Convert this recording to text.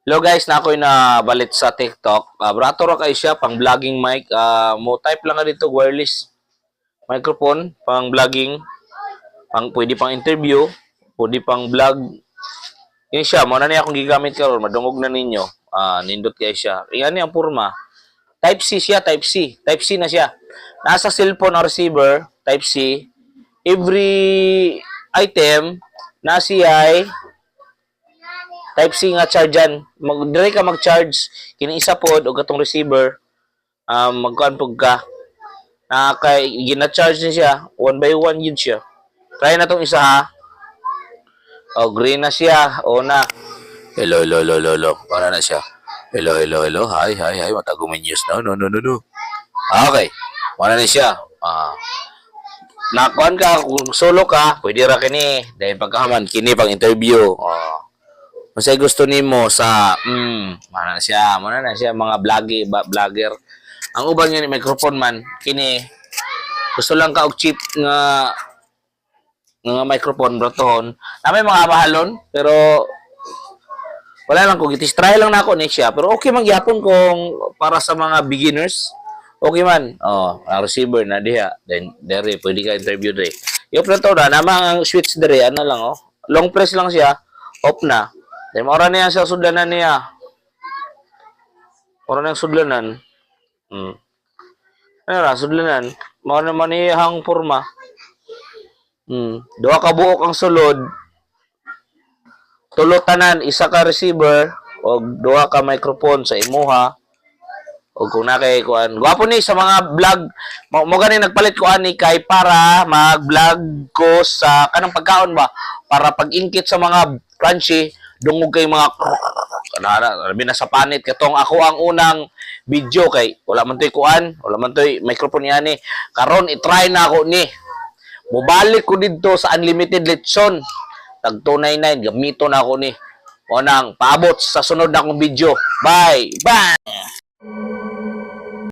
Hello guys, na ako'y nabalit sa TikTok. Brato ra kay siya pang vlogging mic. Mo type lang nga dito wireless microphone pang vlogging, pang pwede pang interview, pwede pang vlog. Yun siya, mo na niya akong gigamit karon, madungog na ninyo. Nindot kay siya. Iyan ni ang porma. Type C siya, Type C. Type C na siya. Nasa cellphone or receiver, Type C. Every item na siya ay Type C nga chargean. Dire ka mag-charge kini isa pod og atong receiver. Magkuan pug ka. Kay gina-charge ni siya, one by one yun siya. Try na tong isa ha. Green na siya. Na. Hello, hello, hello, hello, hello. Para na siya. Hello, hello, hello. Hi, hi, hi. Matagong news na. No, no, no, no. Okay. Para na siya. Nakuan ka, kung solo ka, pwede ra kini. Dahil pagkahaman, kini pang interview. Masay gusto nimo sa mana na siya mga vlogger. Ang uban nga ni microphone man kini gusto lang ka og cheap nga microphone brotohon. Na may mga mahalon pero wala lang ko gitis try lang nako ni siya pero okay man gyapon kung para sa mga beginners. Okay man. Ang receiver na diha. Then dere pwede ka interview dere. Yo plato na namang switch dere ano lang long press lang siya off na. Then mora niya sa sudlanan niya. Mora nang sudlanan. Ano ra sudlanan? Mao naman iyang porma. Duha ka buok ang sulod. Tulo tanan, isa ka receiver o duha ka microphone sa imuha. O kung na kay kuan. Gwapo ni sa mga vlog. Mo gani nagpalit ko ani kay para mag-vlog ko sa kanang pagkaon ba para pag-ingkit sa mga crunchy dungog kay mga kanara labi na sa panit katong ako ang unang video kay wala man toy kuan, wala man toy microphone yani. Karon i-try na ako ni. Mobalik ko didto sa unlimited lechon. Tag 299 gamito na ako ni. O nang paabot sa sunod na akong video. Bye. Bye.